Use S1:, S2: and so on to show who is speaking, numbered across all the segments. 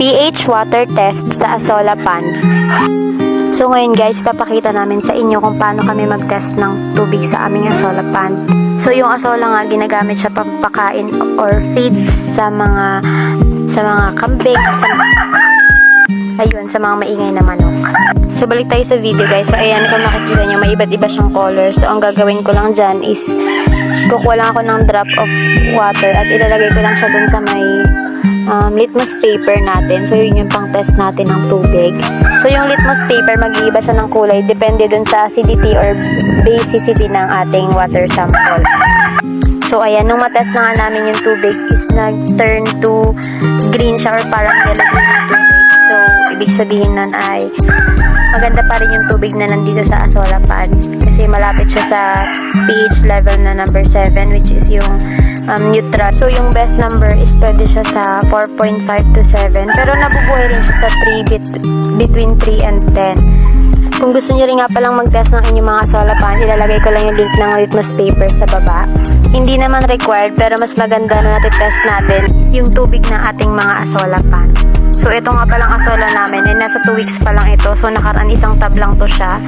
S1: pH water test sa Asola Pond. So ngayon guys, papakita namin sa inyo kung paano kami mag-test ng tubig sa aming Asola Pond. So yung Asola nga, ginagamit siya pampakain or feed sa mga kambing, sa mga maingay na manok. So balik tayo sa video guys. So ayan, kung makikita nyo, may iba't iba siyang color. So ang gagawin ko lang dyan is kukuha lang ako ng drop of water at ilalagay ko lang siya dun sa may litmus paper natin. So yun yung pang test natin ng tubig. So yung litmus paper, mag-iiba siya ng kulay depende dun sa acidity or basicity ng ating water sample. So ayan, nung matest na nga namin yung tubig is nag-turn to green siya or parang yellow green yung tubig. So ibig sabihin nun ay maganda pa rin yung tubig na nandito sa Asola Pond kasi malapit siya sa pH level na number 7, which is yung neutral. So yung best number is pwede siya sa 4.5 to 7, pero nabubuhay rin siya sa 3 between 3 and 10. Kung gusto niyo rin nga palang mag-test ng inyong mga Asola Pond, ilalagay ko lang yung link ng litmus paper sa baba. Hindi naman required, pero mas maganda na natitest natin yung tubig ng ating mga Asola Pond. So ito nga palang Asola namin ay nasa 2 weeks pa lang ito. So nakaraan isang tab lang to siya.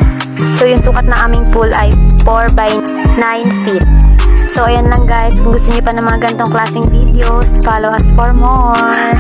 S1: So yung sukat na aming pool ay 4 by 9 feet. So ayan lang guys, kung gusto niyo pa ng mga ganitong klaseng videos, follow us for more.